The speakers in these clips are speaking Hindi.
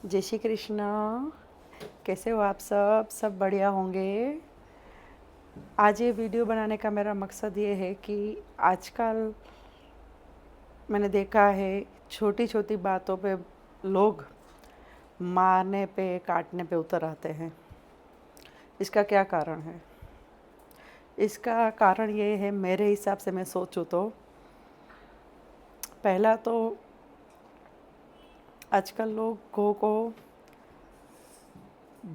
जय श्री कृष्णा। कैसे हो आप सब बढ़िया होंगे। आज ये वीडियो बनाने का मेरा मकसद ये है कि आजकल मैंने देखा है छोटी छोटी बातों पे लोग मारने पे काटने पे उतर आते हैं। इसका क्या कारण है? इसका कारण ये है, मेरे हिसाब से मैं सोचूं तो पहला तो आजकल लोगों को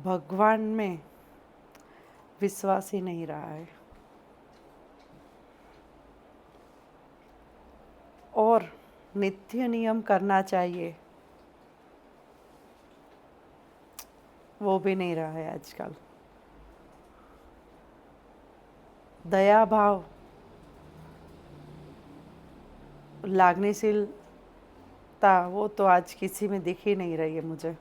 भगवान में विश्वास ही नहीं रहा है और नित्य नियम करना चाहिए वो भी नहीं रहा है आजकल। दया भाव, लागनीशीलता वो तो आज किसी में दिख ही नहीं रही है मुझे।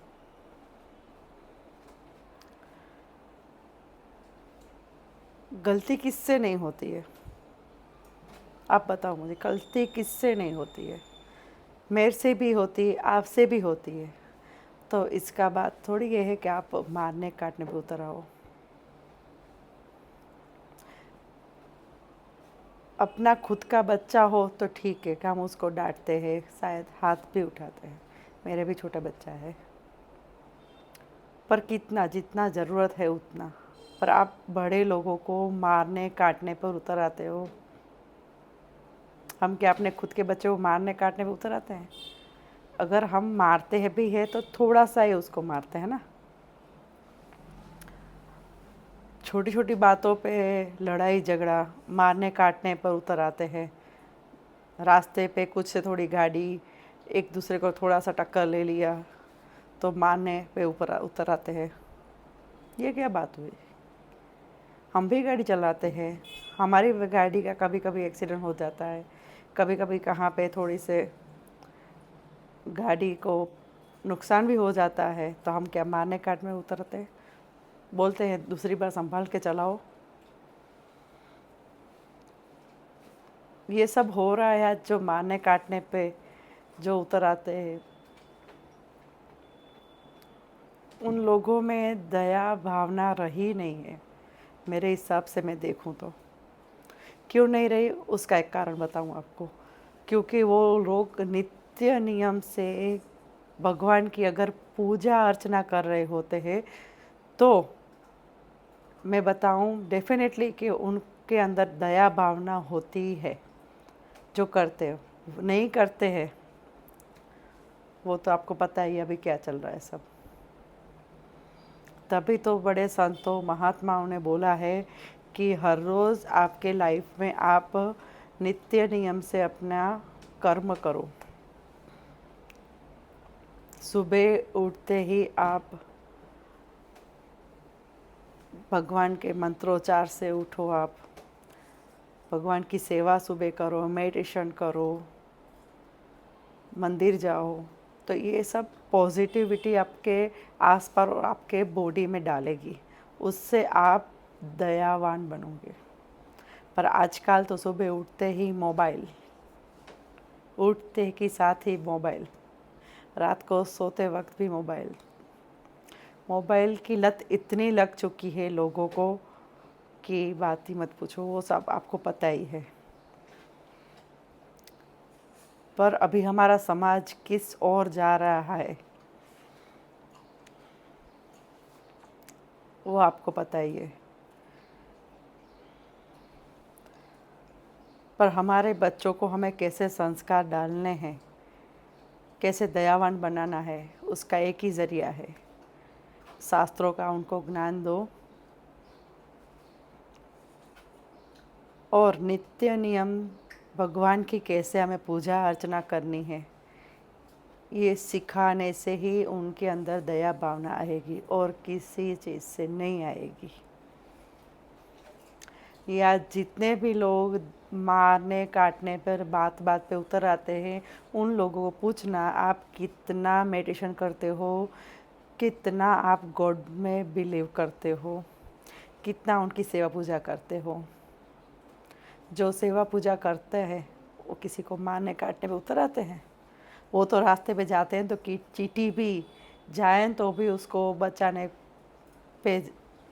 गलती किससे नहीं होती है? आप बताओ मुझे, गलती किससे नहीं होती है? मेरे से भी होती है, आपसे भी होती है। तो इसका बात थोड़ी ये है कि आप मारने काटने पे उतर आओ। अपना खुद का बच्चा हो तो ठीक है कि हम उसको डांटते हैं, शायद हाथ भी उठाते हैं। मेरे भी छोटा बच्चा है, पर कितना, जितना ज़रूरत है उतना। पर आप बड़े लोगों को मारने काटने पर उतर आते हो। हम क्या अपने खुद के बच्चे को मारने काटने पर उतर आते हैं? अगर हम मारते हैं भी है तो थोड़ा सा ही उसको मारते हैं ना। छोटी छोटी बातों पे लड़ाई झगड़ा, मारने काटने पर उतर आते हैं। रास्ते पे कुछ से थोड़ी गाड़ी एक दूसरे को थोड़ा सा टक्कर ले लिया तो मारने पे ऊपर उतर आते हैं। ये क्या बात हुई? हम भी गाड़ी चलाते हैं, हमारी गाड़ी का कभी कभी एक्सीडेंट हो जाता है। कभी कभी कहाँ पे थोड़ी से गाड़ी को नुकसान भी हो जाता है तो हम क्या मारने काटने में उतरते हैं? बोलते हैं दूसरी बार संभाल के चलाओ। ये सब हो रहा है आज, जो मारने काटने पे जो उतर आते हैं उन लोगों में दया भावना रही नहीं है मेरे हिसाब से। मैं देखूं तो क्यों नहीं रही, उसका एक कारण बताऊं आपको। क्योंकि वो लोग नित्य नियम से भगवान की अगर पूजा अर्चना कर रहे होते हैं तो मैं बताऊं डेफिनेटली कि उनके अंदर दया भावना होती है। जो करते हो नहीं करते हैं वो तो आपको पता ही अभी क्या चल रहा है सब। तभी तो बड़े संतों महात्माओं ने बोला है कि हर रोज़ आपके लाइफ में आप नित्य नियम से अपना कर्म करो। सुबह उठते ही आप भगवान के मंत्रोच्चार से उठो, आप भगवान की सेवा सुबह करो, मेडिटेशन करो, मंदिर जाओ। तो ये सब पॉजिटिविटी आपके आस पास और आपके बॉडी में डालेगी, उससे आप दयावान बनोगे। पर आजकल तो सुबह उठते ही मोबाइल, उठते के साथ ही मोबाइल, रात को सोते वक्त भी मोबाइल। मोबाइल की लत इतनी लग चुकी है लोगों को कि बात ही मत पूछो, वो सब आपको पता ही है। पर अभी हमारा समाज किस ओर जा रहा है वो आपको पता ही है। पर हमारे बच्चों को हमें कैसे संस्कार डालने हैं, कैसे दयावान बनाना है, उसका एक ही ज़रिया है, शास्त्रों का उनको ज्ञान दो और नित्य नियम भगवान की कैसे हमें पूजा अर्चना करनी है ये सिखाने से ही उनके अंदर दया भावना आएगी और किसी चीज़ से नहीं आएगी। या जितने भी लोग मारने काटने पर बात बात पे उतर आते हैं उन लोगों को पूछना, आप कितना मेडिटेशन करते हो, कितना आप गॉड में बिलीव करते हो, कितना उनकी सेवा पूजा करते हो। जो सेवा पूजा करते हैं वो किसी को मारने काटने पे उतर आते हैं? वो तो रास्ते पे जाते हैं तो चींटी भी जाएं तो भी उसको बचाने पे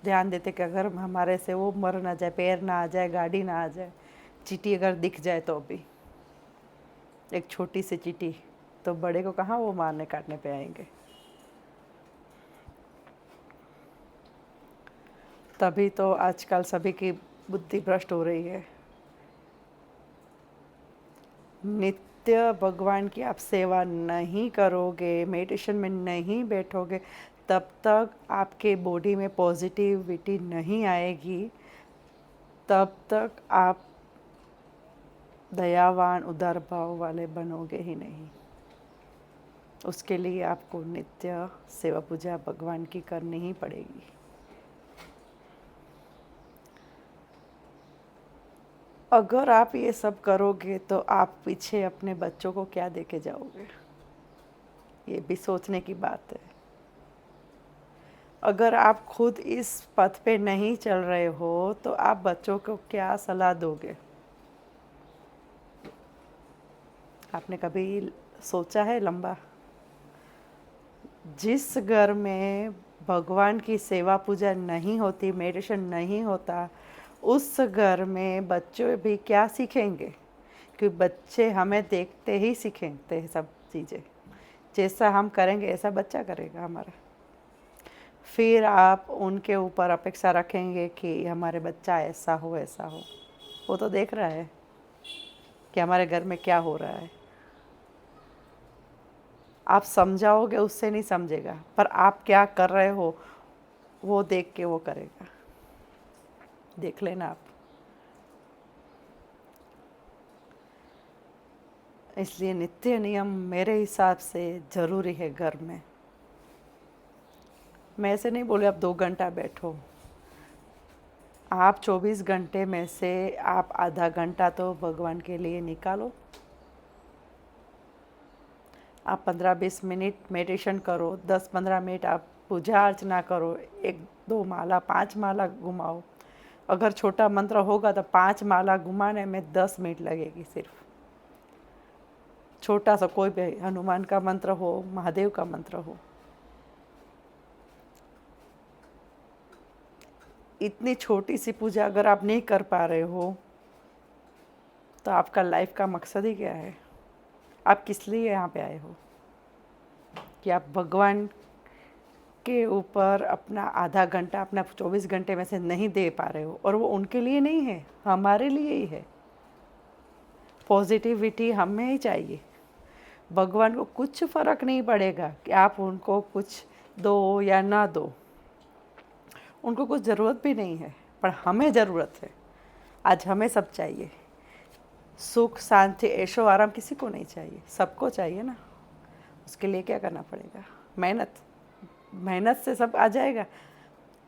ध्यान देते कि अगर हमारे से वो मर ना जाए, पैर ना आ जाए, गाड़ी ना आ जाए, चींटी अगर दिख जाए तो भी, एक छोटी सी चींटी, तो बड़े को कहाँ वो मारने काटने पे आएंगे। तभी तो आजकल सभी की बुद्धि भ्रष्ट हो रही है। नित्य भगवान की आप सेवा नहीं करोगे, मेडिटेशन में नहीं बैठोगे, तब तक आपके बॉडी में पॉजिटिविटी नहीं आएगी, तब तक आप दयावान उदार भाव वाले बनोगे ही नहीं। उसके लिए आपको नित्य सेवा पूजा भगवान की करनी ही पड़ेगी। अगर आप ये सब करोगे तो आप पीछे अपने बच्चों को क्या देके जाओगे, ये भी सोचने की बात है। अगर आप खुद इस पथ पे नहीं चल रहे हो तो आप बच्चों को क्या सलाह दोगे? आपने कभी सोचा है लंबा? जिस घर में भगवान की सेवा पूजा नहीं होती, मेडिटेशन नहीं होता, उस घर में बच्चे भी क्या सीखेंगे? क्योंकि बच्चे हमें देखते ही सीखते हैं सब चीज़ें। जैसा हम करेंगे ऐसा बच्चा करेगा हमारा। फिर आप उनके ऊपर अपेक्षा रखेंगे कि हमारे बच्चा ऐसा हो ऐसा हो। वो तो देख रहा है कि हमारे घर में क्या हो रहा है। आप समझाओगे उससे नहीं समझेगा, पर आप क्या कर रहे हो वो देख के वो करेगा। देख लेना आप। इसलिए नित्य नियम मेरे हिसाब से ज़रूरी है घर में। मैं ऐसे नहीं बोले आप 2 घंटा बैठो, आप 24 घंटे में से आप आधा घंटा तो भगवान के लिए निकालो। आप 15-20 मिनट मेडिटेशन करो, 10-15 मिनट आप पूजा अर्चना करो, 1-2 माला 5 माला घुमाओ। अगर छोटा मंत्र होगा तो 5 माला घुमाने में 10 मिनट लगेगी सिर्फ। छोटा सा कोई भी, हनुमान का मंत्र हो, महादेव का मंत्र हो। इतनी छोटी सी पूजा अगर आप नहीं कर पा रहे हो तो आपका लाइफ का मकसद ही क्या है? आप किस लिए यहाँ पे आए हो? कि आप भगवान के ऊपर अपना आधा घंटा, अपना 24 घंटे में से नहीं दे पा रहे हो, और वो उनके लिए नहीं है, हमारे लिए ही है। पॉजिटिविटी हमें ही चाहिए। भगवान को कुछ फ़र्क नहीं पड़ेगा कि आप उनको कुछ दो या ना दो, उनको कुछ ज़रूरत भी नहीं है, पर हमें ज़रूरत है। आज हमें सब चाहिए। सुख शांति ऐशो आराम किसी को नहीं चाहिए, सबको चाहिए ना। उसके लिए क्या करना पड़ेगा? मेहनत। मेहनत से सब आ जाएगा।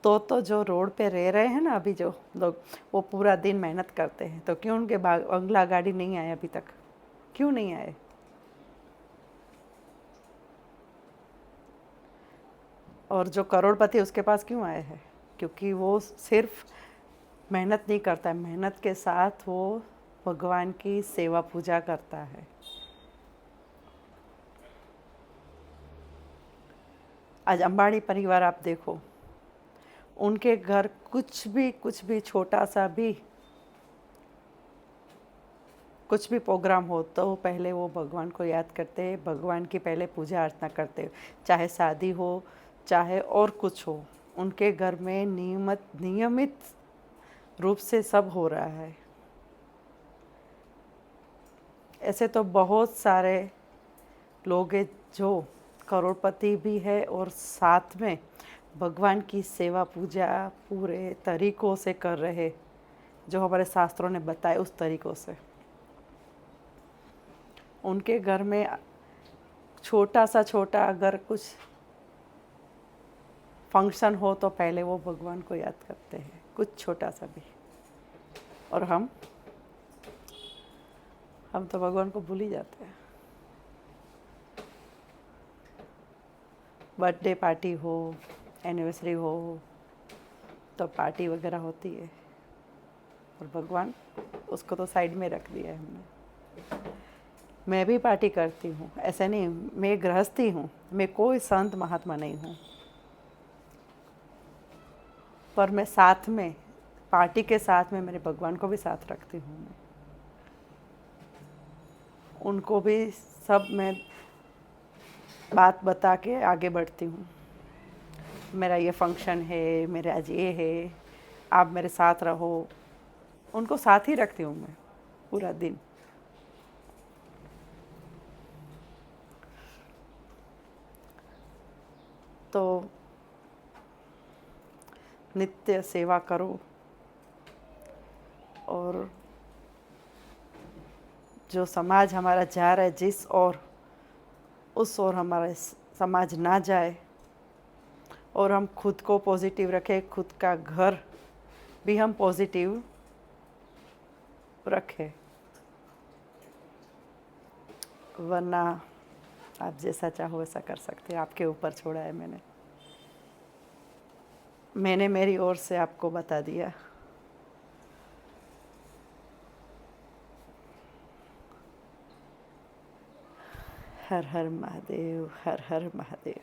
तो जो रोड पे रह रहे हैं ना अभी जो लोग, वो पूरा दिन मेहनत करते हैं, तो क्यों उनके बंगला गाड़ी नहीं आए अभी तक? क्यों नहीं आए? और जो करोड़पति उसके पास क्यों आए हैं? क्योंकि वो सिर्फ मेहनत नहीं करता है, मेहनत के साथ वो भगवान की सेवा पूजा करता है। आज अंबानी परिवार आप देखो, उनके घर कुछ भी छोटा सा भी कुछ भी प्रोग्राम हो तो पहले वो भगवान को याद करते, भगवान की पहले पूजा अर्चना करते। चाहे शादी हो, चाहे और कुछ हो, उनके घर में नियमित रूप से सब हो रहा है। ऐसे तो बहुत सारे लोग हैं जो करोड़पति भी है और साथ में भगवान की सेवा पूजा पूरे तरीक़ों से कर रहे, जो हमारे शास्त्रों ने बताए उस तरीक़ों से। उनके घर में छोटा अगर कुछ फंक्शन हो तो पहले वो भगवान को याद करते हैं, कुछ छोटा सा भी। और हम तो भगवान को भूल ही जाते हैं। बर्थडे पार्टी हो, एनिवर्सरी हो, तो पार्टी वगैरह होती है, और भगवान उसको तो साइड में रख दिया है हमने। मैं भी पार्टी करती हूँ, ऐसे नहीं, मैं गृहस्थी हूँ, मैं कोई संत महात्मा नहीं हूँ। पर मैं साथ में, पार्टी के साथ में मेरे भगवान को भी साथ रखती हूँ। मैं उनको भी सब मैं बात बता के आगे बढ़ती हूँ। मेरा ये फंक्शन है, मेरे आज ये है, आप मेरे साथ रहो। उनको साथ ही रखती हूँ मैं पूरा दिन। तो नित्य सेवा करो और जो समाज हमारा जा रहा है जिस ओर, उस ओर हमारा समाज ना जाए, और हम खुद को पॉजिटिव रखें, खुद का घर भी हम पॉजिटिव रखें। वरना आप जैसा चाहो वैसा कर सकते हैं, आपके ऊपर छोड़ा है मैंने मेरी ओर से आपको बता दिया। हर हर महादेव, हर हर महादेव।